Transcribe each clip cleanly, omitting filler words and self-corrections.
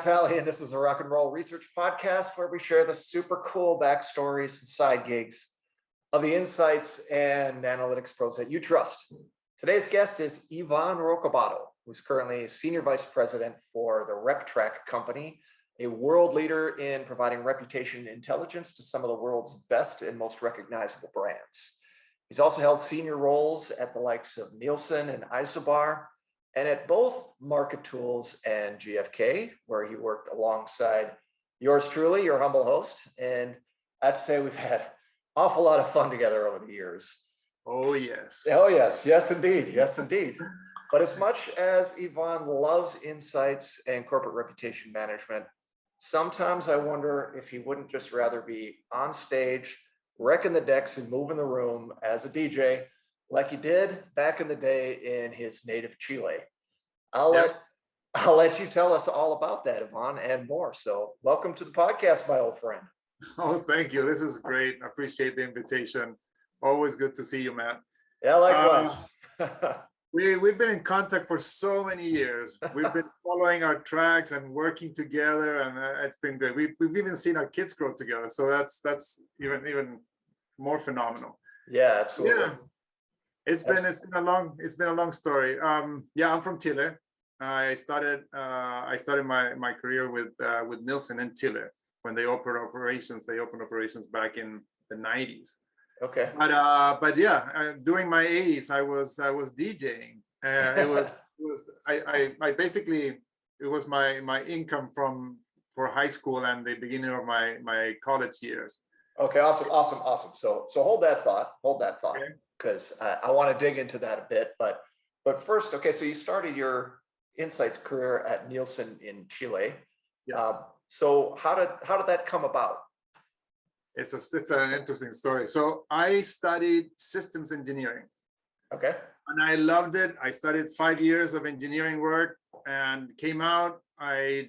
Matt Valley, and this is a rock and roll research podcast where we share the super cool backstories and side gigs of the insights and analytics pros that you trust. Today's guest is Ivan Rocabado, who's currently Senior Vice President for the RepTrak company, a world leader in providing reputation intelligence to some of the world's best and most recognizable brands. He's also held senior roles at the likes of Nielsen and Isobar, and at both Market Tools and GfK, where he worked alongside yours truly, your humble host. And I have to say, we've had an awful lot of fun together over the years. Oh, yes. Oh, yes. Yes, indeed. Yes, indeed. But as much as Ivan loves insights and corporate reputation management, sometimes I wonder if he wouldn't just rather be on stage, wrecking the decks and moving the room as a DJ, like he did back in the day in his native Chile. I'll let you tell us all about that, Ivan, and more. So welcome to the podcast, my old friend. Oh, thank you. This is great. I appreciate the invitation. Always good to see you, Matt. Yeah, likewise. We've been in contact for so many years. We've been following our tracks and working together, and it's been great. We've even seen our kids grow together, so that's even more phenomenal. Yeah, absolutely. Yeah. It's been a long story. I'm from Chile. I started my career with Nielsen in Chile when they opened operations. They opened operations back in the 90s. Okay. But during my 80s, I was DJing. It was my income for high school and the beginning of my college years. Okay, awesome. So hold that thought, because I want to dig into that a bit. But first, okay, so you started your insights career at Nielsen in Chile. Yes. So how did that come about? It's an interesting story. So I studied systems engineering. Okay. And I loved it. I studied 5 years of engineering work and came out. I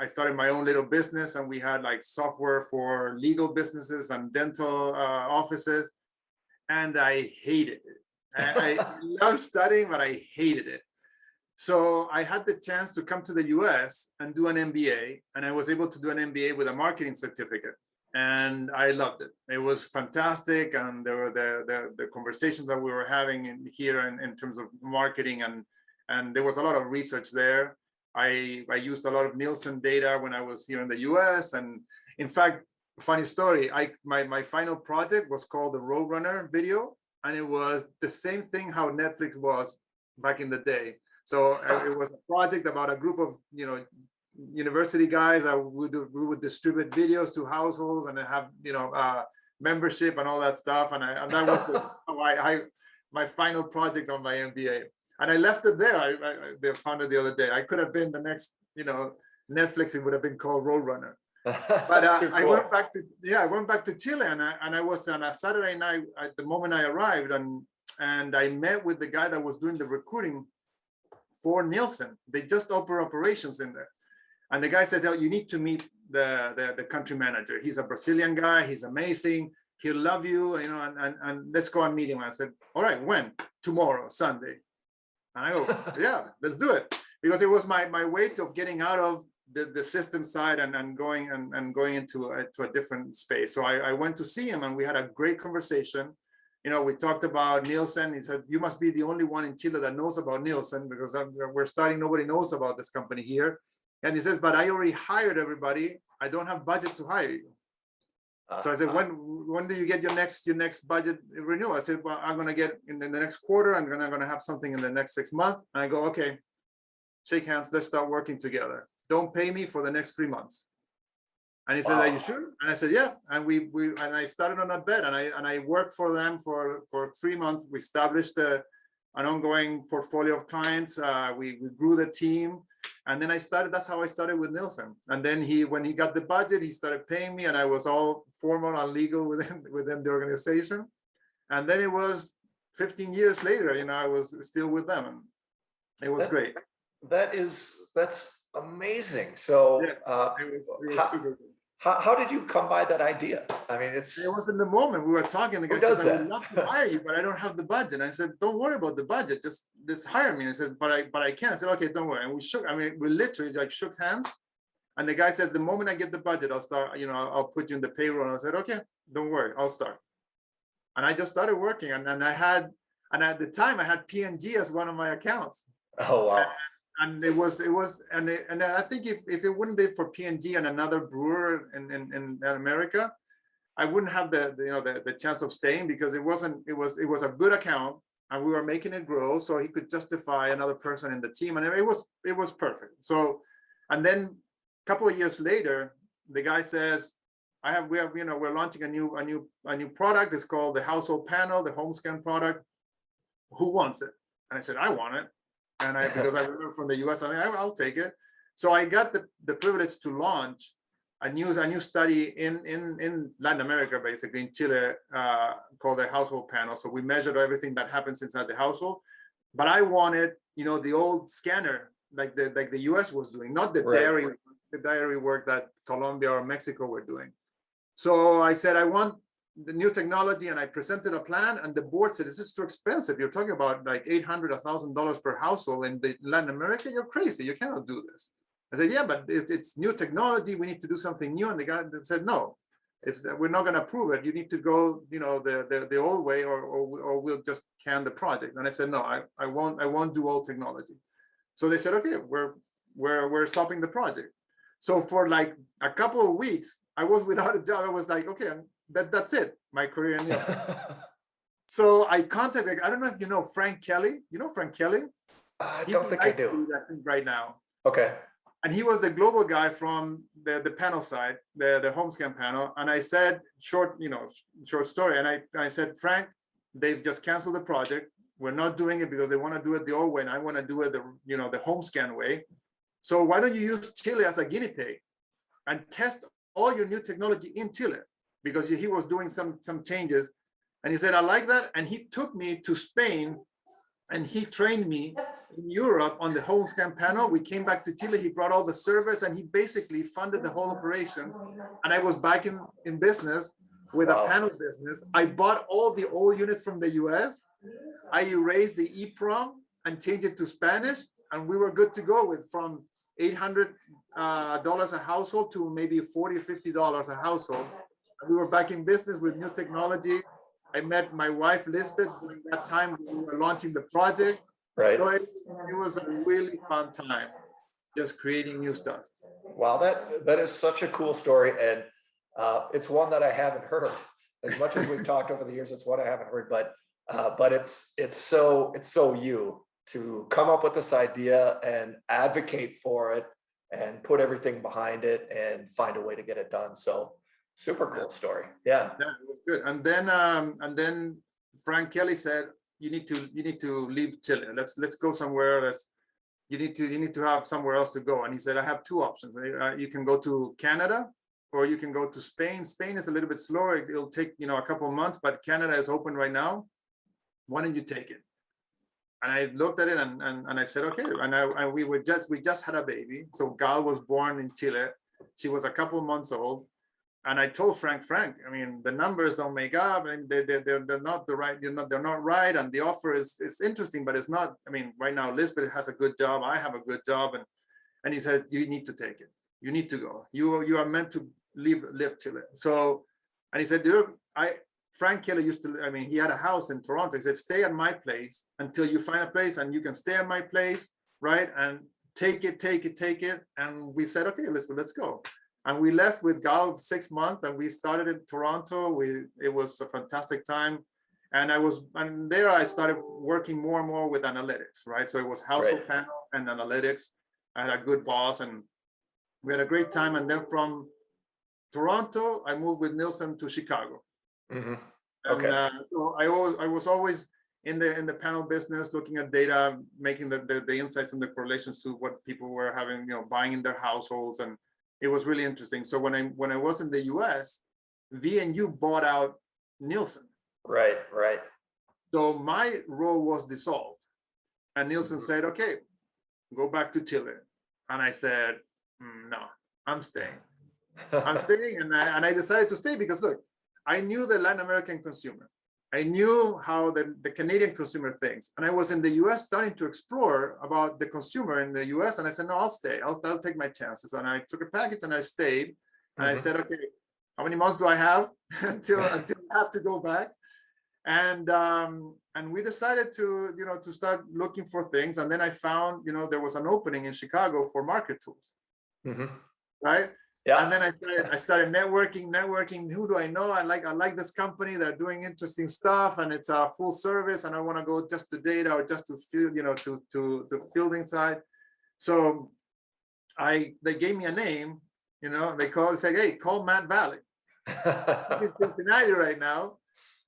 started my own little business, and we had like software for legal businesses and dental offices, and I hated it. I love studying, but I hated it. So I had the chance to come to the US and do an MBA, and I was able to do an MBA with a marketing certificate, and I loved it. It was fantastic, and there were the conversations that we were having here in terms of marketing, and there was a lot of research there. I used a lot of Nielsen data when I was here in the US, and in fact, funny story, my final project was called the Roadrunner video, and it was the same thing how Netflix was back in the day. So it was a project about a group of university guys that we would distribute videos to households and have membership and all that stuff, and that was my final project on my MBA. And I left it there. They found it the other day. I could have been the next Netflix. It would have been called Roadrunner. But I went back to Chile, and I was on a Saturday night at the moment I arrived, and I met with the guy that was doing the recruiting for Nielsen. They just opened operations in there, and the guy said, "Oh, you need to meet the country manager. He's a Brazilian guy. He's amazing. He'll love you, and let's go and meet him." I said, "All right, when?" "Tomorrow, Sunday." And I go, "Yeah, let's do it," because it was my way of getting out of the system side and going into a different space. So I went to see him, and we had a great conversation. We talked about Nielsen. He said, "You must be the only one in Chile that knows about Nielsen, because we're starting, nobody knows about this company here." And he says, "But I already hired everybody. I don't have budget to hire you." So I said, when do you get your next budget renewal? I said, "Well, I'm going to get in the next quarter. I'm going to have something in the next 6 months." And I go, "Okay, shake hands. Let's start working together. Don't pay me for the next 3 months." And he said, "Are you sure?" And I said, "Yeah." And and I started on that bet, and I worked for them for 3 months. We established an ongoing portfolio of clients. We grew the team, and then that's how I started with Nielsen. And then when he got the budget, he started paying me, and I was all formal and legal within the organization. And then it was 15 years later, I was still with them, and it was great. That's amazing. So it was super good. How did you come by that idea? I mean, it's It was in the moment we were talking. The who guy says, does "I would that? love to hire you, but I don't have the budget." I said, "Don't worry about the budget. Just hire me." And I said, "But I can't." I said, "Okay, don't worry." And we shook. I mean, we literally like shook hands. And the guy says, "The moment I get the budget, I'll start. I'll put you in the payroll." And I said, "Okay, don't worry, I'll start." And I just started working. And at the time I had P&G as one of my accounts. Oh wow. And and I think if it wouldn't be for P&G and another brewer in America, I wouldn't have the chance of staying, because it was a good account and we were making it grow, so he could justify another person in the team, and it was perfect. So, and then a couple of years later, the guy says, we're launching a new product. It's called the household panel, the HomeScan product. Who wants it? And I said, I want it. And because I remember from the US, I'll take it. So I got the privilege to launch a new study in Latin America, basically in Chile, called the household panel. So we measured everything that happens inside the household. But I wanted, the old scanner like the US was doing, not the dairy work that Colombia or Mexico were doing. So I said, I want the new technology, and I presented a plan, and the board said, this is too expensive. You're talking about like $800, $1,000 per household in Latin America. You're crazy. You cannot do this. I said, yeah, but it's new technology. We need to do something new. And the guy said, no, we're not going to approve it. You need to go, the old way, or we'll just can the project. And I said, no, I won't do old technology. So they said, okay, we're stopping the project. So for like a couple of weeks, I was without a job. I was like, okay, that's it, my career in Nielsen. So I contacted, I don't know if you know Frank Kelly. You know Frank Kelly? I He's don't think I do. I think right now. Okay. And he was the global guy from the panel side, the HomeScan panel. And I said, short story. And I said, Frank, they've just canceled the project. We're not doing it because they want to do it the old way, and I want to do it the HomeScan way. So why don't you use Chile as a guinea pig and test all your new technology in Chile? Because he was doing some changes. And he said, I like that. And he took me to Spain, and he trained me in Europe on the HomeScan panel. We came back to Chile. He brought all the servers, and he basically funded the whole operations. And I was back in business with a panel business. I bought all the old units from the US. I erased the EEPROM and changed it to Spanish. And we were good to go from $800 a household to maybe $40 or $50 a household. And we were back in business with new technology. I met my wife, Lisbeth, during that time when we were launching the project. Right. So it was a really fun time, just creating new stuff. Wow, that is such a cool story. And it's one that I haven't heard. As much as we've talked over the years, it's one I haven't heard, but it's so you to come up with this idea and advocate for it and put everything behind it and find a way to get it done. So super cool story. Yeah. Yeah, it was good. And then Frank Kelly said, you need to leave Chile. Let's go somewhere. You need to have somewhere else to go. And he said, I have two options. You can go to Canada, or you can go to Spain. Spain is a little bit slower. It'll take a couple of months, but Canada is open right now. Why don't you take it? And I looked at it and I said, okay. And we just had a baby. So Gal was born in Chile. She was a couple of months old. And I told Frank, I mean, the numbers don't make up, and they're not the right, they're not right. And the offer is interesting, but it's not. I mean, right now, Lisbeth has a good job. I have a good job. And he said, you need to take it. You need to go. You are meant to live Chile. So, and he said, Frank Kelly he had a house in Toronto. He said, stay at my place until you find a place, and you can stay at my place, right? And take it. And we said, okay, let's go. And we left with Gal 6 months, and we started in Toronto. It was a fantastic time. And there I started working more and more with analytics, right? So it was household panel and analytics. I had a good boss, and we had a great time. And then from Toronto, I moved with Nielsen to Chicago. Mm-hmm. Okay. And so I was always in the panel business, looking at data, making the insights and the correlations to what people were having, buying in their households, and it was really interesting. So when I was in the US, V&U bought out Nielsen. Right. So my role was dissolved, and Nielsen said, okay, go back to Chile. And I said, no, I'm staying. I'm staying, and I decided to stay because look, I knew the Latin American consumer. I knew how the Canadian consumer thinks. And I was in the US starting to explore about the consumer in the US. And I said, no, I'll stay. I'll take my chances. And I took a package and I stayed. And I said, okay, how many months do I have until I have to go back? And we decided to, to start looking for things. And then I found, there was an opening in Chicago for market tools. Right. Yeah. And then I started networking. Who do I know? I like this company. They're doing interesting stuff, and it's a full service. And I want to go just to data or just to field, to the fielding side. So they gave me a name. They said, hey, call Matt Valley. He's in Cincinnati right now,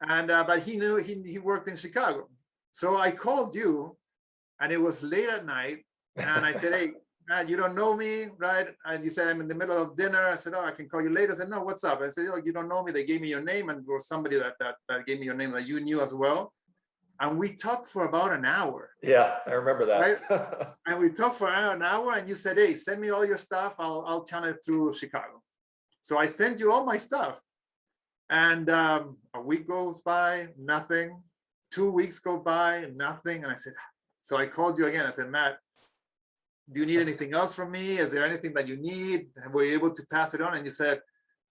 and but he knew he worked in Chicago. So I called you, and it was late at night, and I said, hey, Matt, you don't know me, right? And you said, I'm in the middle of dinner. I said, oh, I can call you later. I said, no, what's up? I said, oh, you don't know me. They gave me your name, and there was somebody that gave me your name that you knew as well. And we talked for about an hour. Yeah, I remember that. Right? And we talked for an hour, and you said, hey, send me all your stuff. I'll channel it through Chicago. So I sent you all my stuff. And a week goes by, nothing. 2 weeks go by, nothing. And I said, so I called you again. I said, Matt, do you need anything else from me? Is there anything that you need? Were you able to pass it on? And you said,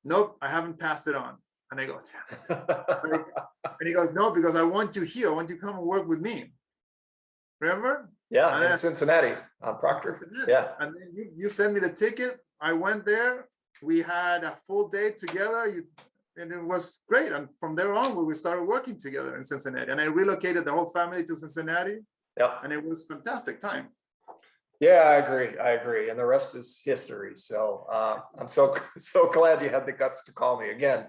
nope, I haven't passed it on. And I go, damn it. And he goes, no, because I want you here. I want you to come and work with me. Remember? Yeah, in Cincinnati, on Proctor. Cincinnati. Yeah. And then you sent me the ticket. I went there. We had a full day together. And it was great. And from there on, we started working together in Cincinnati. And I relocated the whole family to Cincinnati. Yeah. And it was a fantastic time. Yeah, I agree. And the rest is history. So I'm so glad you had the guts to call me again.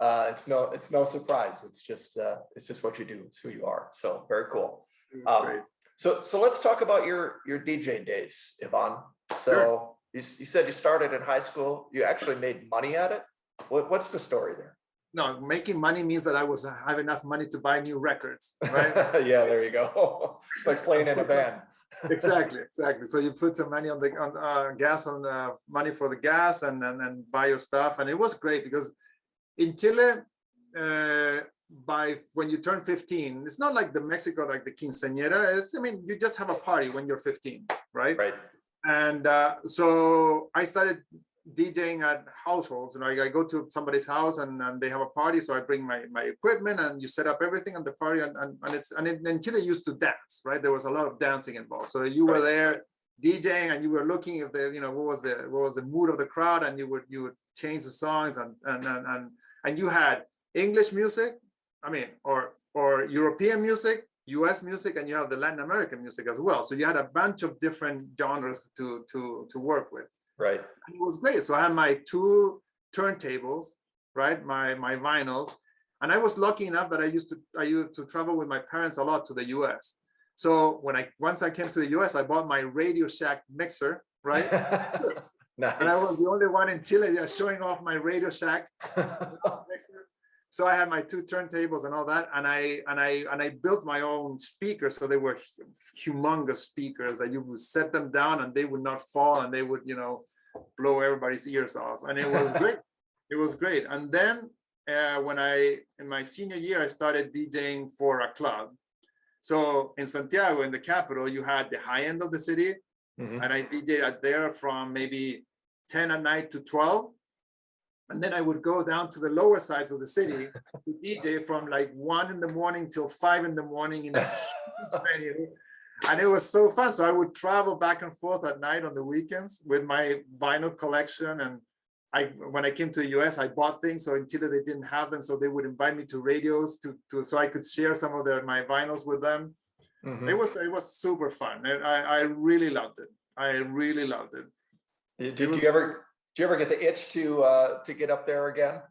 It's no surprise. It's just what you do. It's who you are. So very cool. Great. So let's talk about your DJ days, Ivan. So sure. You said you started in high school. You actually made money at it. What's the story there? No, making money means that I have enough money to buy new records, right? Yeah, there you go. It's like playing in a band. Exactly. So you put some money on gas, on the money for the gas, and buy your stuff. And it was great because in Chile, when you turn 15, it's not like the Mexico, like the quinceañera. You just have a party when you're 15, right? Right. And so I started DJing at households. I go to somebody's house and they have a party, so I bring my equipment, and you set up everything on the party, and in Chile used to dance, right? There was a lot of dancing involved. So you were there DJing, and you were looking if what was the mood of the crowd, and you would change the songs, and you had English music, or European music, US music, and you have the Latin American music as well. So you had a bunch of different genres to work with. Right. And it was great. So I had my 2 turntables, right? My vinyls. And I was lucky enough that I used to travel with my parents a lot to the US. So once I came to the US, I bought my Radio Shack mixer, right? Nice. And I was the only one in Chile showing off my Radio Shack mixer. So I had my 2 turntables and all that, and I built my own speakers. So they were humongous speakers that you would set them down and they would not fall, and they would, blow everybody's ears off. And it was great. It was great. And then in my senior year, I started DJing for a club. So in Santiago, in the capital, you had the high end of the city, and I DJed there from maybe 10 at night to 12. And then I would go down to the lower sides of the city to DJ from like 1 in the morning till 5 in the morning in a venue. And it was so fun. So I would travel back and forth at night on the weekends with my vinyl collection. And when I came to the US, I bought things. So in Chile, they didn't have them. So they would invite me to radios so I could share some of my vinyls with them. It was super fun. And I really loved it. I really loved it. Did you ever get the itch to get up there again?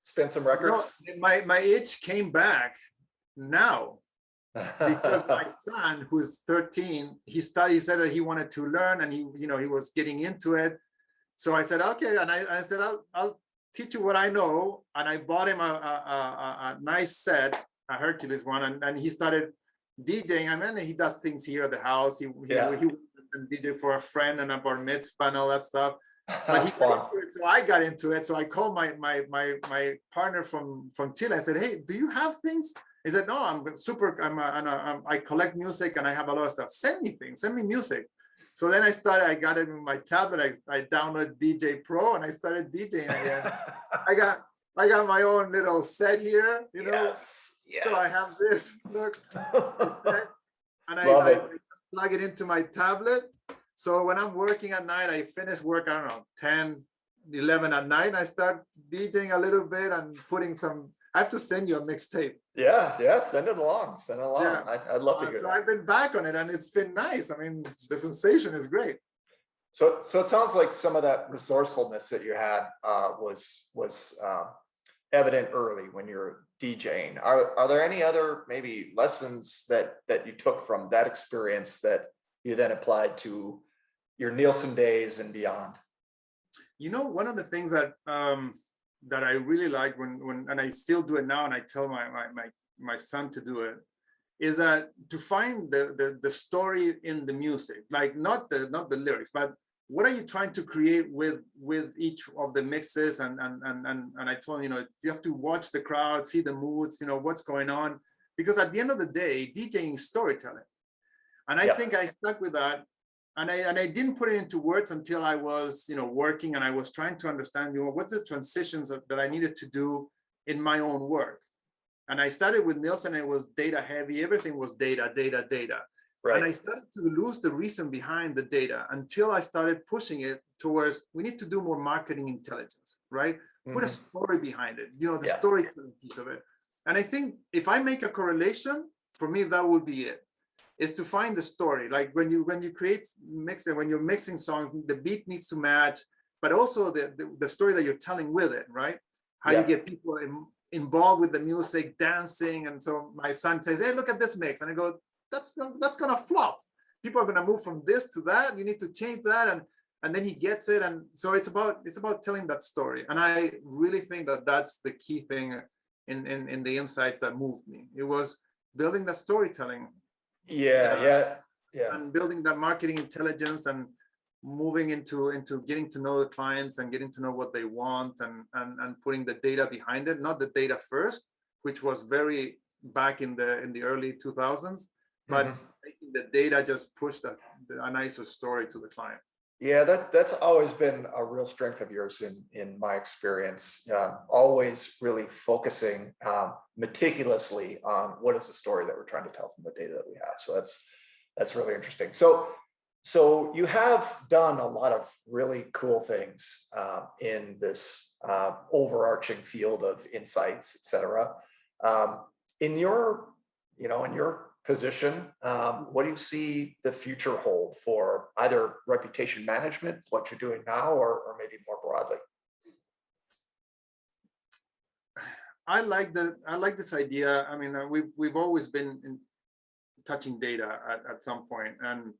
Spin some records? No, my itch came back now because my son, who's 13, he said that he wanted to learn, and he was getting into it. So I said, okay, and I said, I'll teach you what I know, and I bought him a nice set, a Hercules one, and he started DJing. And he does things here at the house. He DJ for a friend and a bar mitzvah and all that stuff. but he got Fun. into it, so I got into it. So I called my partner from Chile. I said, "Hey, do you have things?" He said, "No, I'm super. I collect music and I have a lot of stuff. Send me things. Send me music." So then I got it in my tablet. I downloaded DJ Pro and I started DJing again. I got my own little set here, you know. Yes. So I have this. Look, the set, and Love I it. just plug it into my tablet. So when I'm working at night, I finish work, I don't know, 10, 11 at night, and I start DJing a little bit and putting some, I have to send you a mixtape. Yeah, yeah. Send it along. Send it along. Yeah. I'd love to hear So that. I've been back on it and it's been nice. I mean, the sensation is great. So it sounds like some of that resourcefulness that you had was evident early when you're DJing. Are there any other maybe lessons that you took from that experience that you then applied to your Nielsen days and beyond? You know, one of the things that that I really like when and I still do it now, and I tell my son to do it, is that to find the story in the music, like not the lyrics, but what are you trying to create with each of the mixes, and I told him, you know, you have to watch the crowd, see the moods, you know, what's going on, because at the end of the day, DJing is storytelling. And I think I stuck with that, and I didn't put it into words until I was, you know, working, and I was trying to understand, you know, what's the transitions that I needed to do in my own work. And I started with Nielsen, it was data heavy, everything was data. Right. And I started to lose the reason behind the data until I started pushing it towards, we need to do more marketing intelligence, right? Put a story behind it, you know, the storytelling piece of it. And I think if I make a correlation, for me, that would be it, is to find the story. Like when you create mixing, when you're mixing songs, the beat needs to match, but also the story that you're telling with it, right? How you get people involved with the music, dancing. And so my son says, "Hey, look at this mix," and I go, that's gonna flop. People are gonna move from this to that. You need to change that, and then he gets it. And so it's about telling that story. And I really think that that's the key thing in the insights that moved me. It was building that storytelling. Yeah. And building that marketing intelligence and moving into getting to know the clients and getting to know what they want, and putting the data behind it, not the data first, which was very back in the early 2000s, but making the data just push a nicer story to the client. Yeah, that's always been a real strength of yours in my experience. Always really focusing meticulously on what is the story that we're trying to tell from the data that we have. So that's really interesting. So you have done a lot of really cool things in this overarching field of insights, et cetera. In your position, what do you see the future hold for either reputation management, what you're doing now, or maybe more broadly? I like this idea. I mean, we've always been touching data at some point, and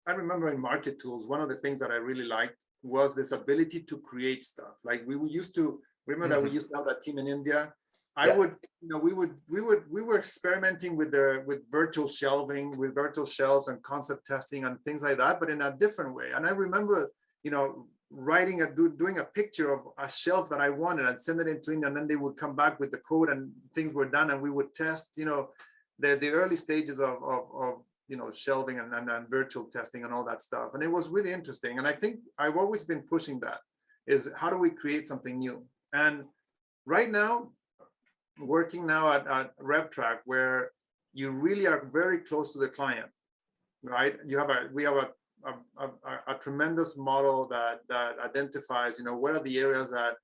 I remember in market tools, one of the things that I really liked was this ability to create stuff. Like we used to remember that we used to have that team in India. We were experimenting with virtual shelving, with virtual shelves and concept testing and things like that, but in a different way. And I remember, you know, doing a picture of a shelf that I wanted and send it into India, and then they would come back with the code and things were done, and we would test, you know, the early stages of you know, shelving and virtual testing and all that stuff. And it was really interesting. And I think I've always been pushing that, is how do we create something new? And right now, working now at RepTrak, where you really are very close to the client, right? We have a tremendous model that identifies, you know, what are the areas that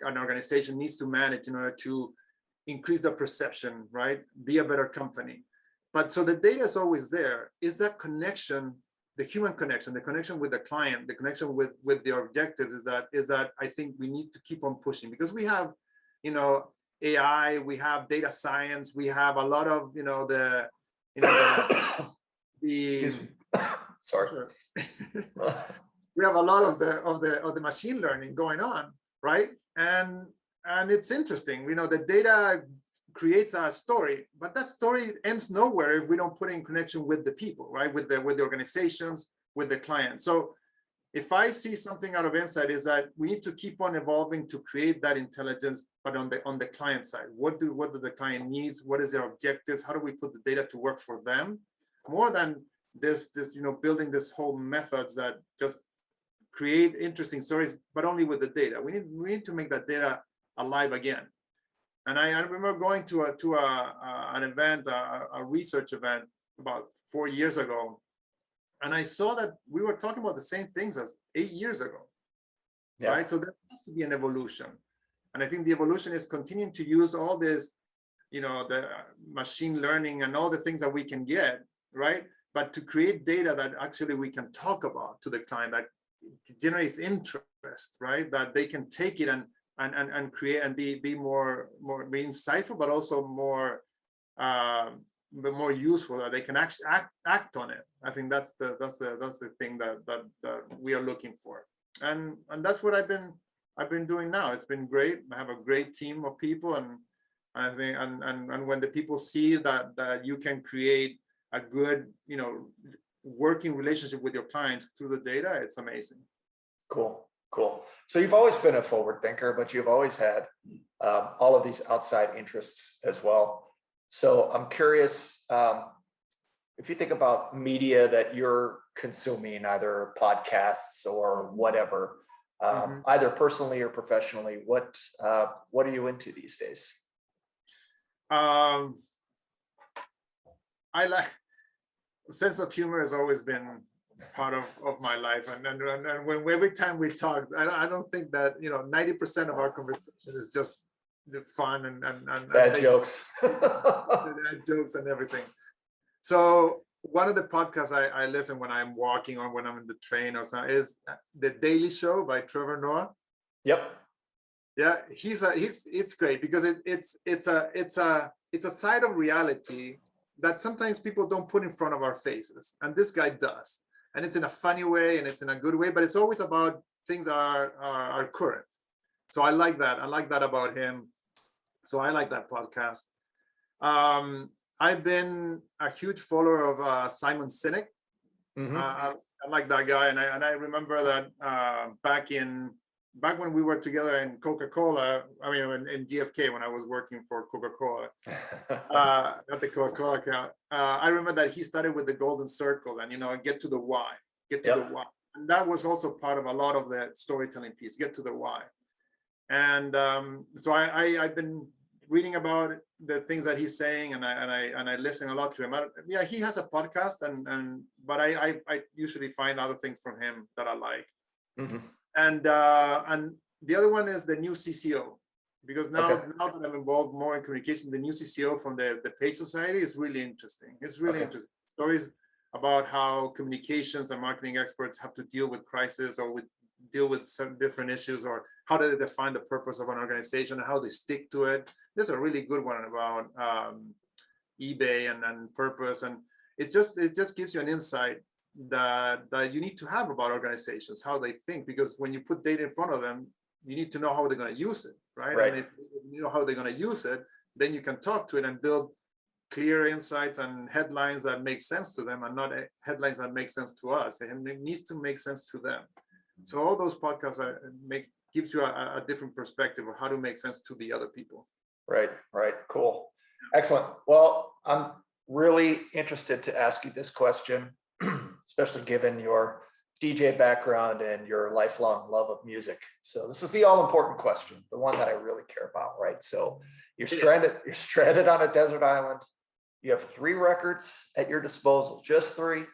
an organization needs to manage in order to increase the perception, right? Be a better company. But so the data is always there. Is that connection, the human connection, the connection with the client, the connection with the objectives, is that I think we need to keep on pushing, because we have, you know, AI, we have data science, we have a lot of, you know, the Excuse me. Sorry. We have a lot of the machine learning going on, right? And it's interesting, you know, the data creates a story, but that story ends nowhere if we don't put in connection with the people, right? With the organizations, with the client. So if I see something out of insight, is that we need to keep on evolving to create that intelligence, but on the client side. What do the client needs? What is their objectives? How do we put the data to work for them? More than this building this whole methods that just create interesting stories, but only with the data. We need to make that data alive again. And I remember going to an event, a research event about 4 years ago, and I saw that we were talking about the same things as 8 years ago, right? So there has to be an evolution, and I think the evolution is continuing to use all this, the machine learning and all the things that we can get, right? But to create data that actually we can talk about to the client, that generates interest, right? That they can take it and create and be more insightful, but also more useful, that they can actually act on it. I think that's the thing that we are looking for, and that's what I've been doing now. It's been great. I have a great team of people, and I think and when the people see that you can create a good working relationship with your clients through the data, it's amazing. Cool. So you've always been a forward thinker, but you've always had all of these outside interests as well. So I'm curious, if you think about media that you're consuming, either podcasts or whatever, either personally or professionally, what are you into these days? I like, sense of humor has always been part of my life, and when every time we talk, I don't think that 90% of our conversation is just the fun and bad jokes. Bad jokes and everything. So one of the podcasts I listen when I'm walking or when I'm in the train or something is The Daily Show by Trevor Noah. Yep. Yeah, it's great because it's a side of reality that sometimes people don't put in front of our faces, and this guy does. And it's in a funny way, and it's in a good way, but it's always about things that are current. So I like that. I like that about him. So I like that podcast. I've been a huge follower of Simon Sinek. I like that guy, and I remember that back when we were together in Coca-Cola. I mean, in GFK, when I was working for Coca-Cola, not the Coca-Cola account. I remember that he started with the golden circle, and get to the why, the why, and that was also part of a lot of the storytelling piece. Get to the why, and so I've been reading about the things that he's saying, and I listen a lot to him. Yeah, he has a podcast, but I usually find other things from him that I like. And the other one is the new CCO, because now that I'm involved more in communication, the new CCO from the Page Society is really interesting. It's really interesting stories about how communications and marketing experts have to deal with crisis, or deal with some different issues, or how do they define the purpose of an organization and how they stick to it. There's a really good one about eBay and purpose, and it just gives you an insight that you need to have about organizations, how they think, because when you put data in front of them, you need to know how they're going to use it, right? And if you know how they're going to use it, then you can talk to it and build clear insights and headlines that make sense to them, and not headlines that make sense to us. And it needs to make sense to them. So all those podcasts gives you a different perspective of how to make sense to the other people. Right. Cool. Excellent. Well, I'm really interested to ask you this question, especially given your DJ background and your lifelong love of music. So this is the all-important question, the one that I really care about, right? So you're stranded on a desert island. You have 3 records at your disposal, just 3,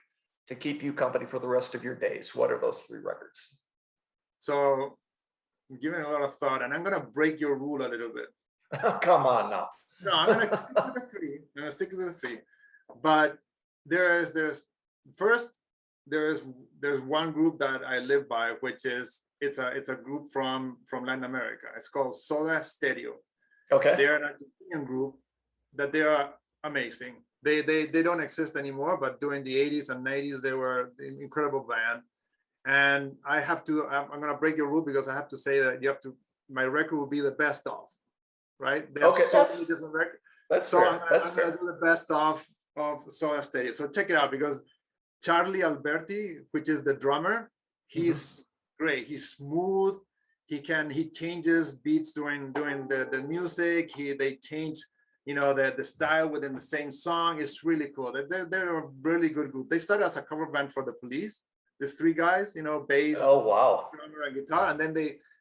to keep you company for the rest of your days. What are those 3 records? So I'm giving a lot of thought, and I'm going to break your rule a little bit. Come on now. No, I'm going to stick to the 3. I'm going to stick to the 3. But there's one group that I live by, which is it's a group from Latin America. It's called Soda Stereo. Okay. They're an Argentinian group that they are amazing. They don't exist anymore, but during the 80s and 90s, they were an incredible band. And I'm going to break your rule, because I have to say that my record will be the best of, right? They have so many different records. I'm going to do the best of Soda Stereo. So check it out, because Charlie Alberti, which is the drummer, He's great. He's smooth. He changes beats during the music. They change, the style within the same song. It's really cool. They're a really good group. They started as a cover band for the Police. There's three guys, bass, Oh, wow. drummer, and guitar, and then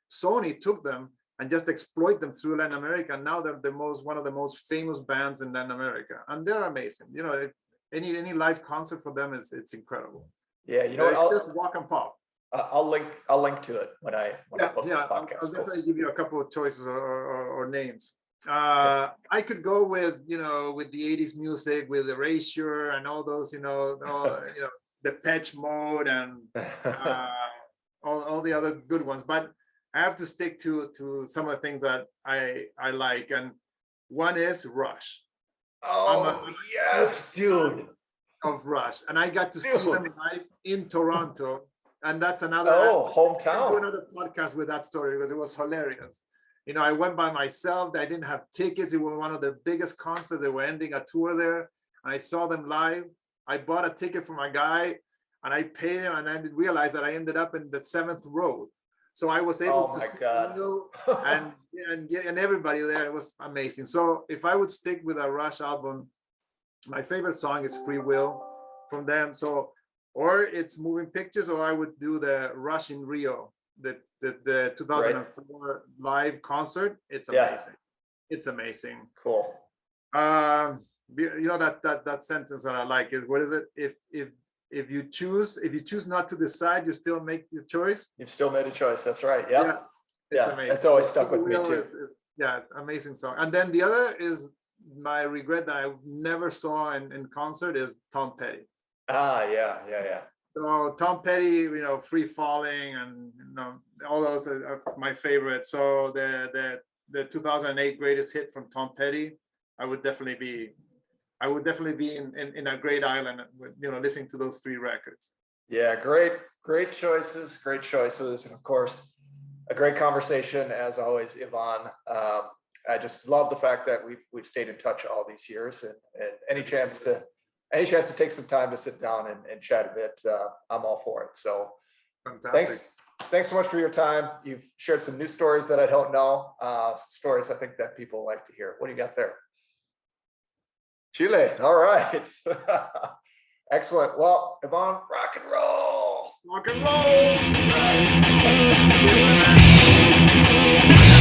Sony took them and just exploit them through Latin America. And now they're one of the most famous bands in Latin America, and they're amazing. If any live concert for them it's incredible. Yeah, it's just walk and pop. I'll link to it when I post this podcast. I'll definitely give you a couple of choices or names. I could go with with the 80s music, with Erasure and all those, the Patch Mode and all the other good ones. But I have to stick to some of the things that I like, and one is Rush. Oh, yes, dude. Of Rush, and I got to see them live in Toronto, and that's another hometown. Do another podcast with that story because it was hilarious. I went by myself. I didn't have tickets. It was one of the biggest concerts. They were ending a tour there, and I saw them live. I bought a ticket for my guy, and I paid him, and I didn't realize that I ended up in the 7th row. So I was able to see and everybody there. It was amazing. So if I would stick with a Rush album, my favorite song is Free Will from them. So, or it's Moving Pictures, or I would do the Rush in Rio, the 2004 live concert. It's amazing. It's amazing. Cool. That sentence that I like is, what is it? If you choose not to decide, you still make the choice. You've still made a choice. That's right. Yeah. It's amazing. It's always stuck with me too. Amazing song. And then the other is my regret that I never saw in concert is Tom Petty. Yeah. So Tom Petty, Free Falling, and all those are my favorite. So the 2008 greatest hit from Tom Petty, I would definitely be in a great island, listening to those 3 records. Yeah, great choices, and of course, a great conversation as always, Ivan. I just love the fact that we've stayed in touch all these years, and any chance to take some time to sit down and chat a bit, I'm all for it. So fantastic. Thanks so much for your time. You've shared some new stories that I don't know, some stories I think that people like to hear. What do you got there? Chile. All right. Excellent. Well, Ivan, rock and roll. Rock and roll.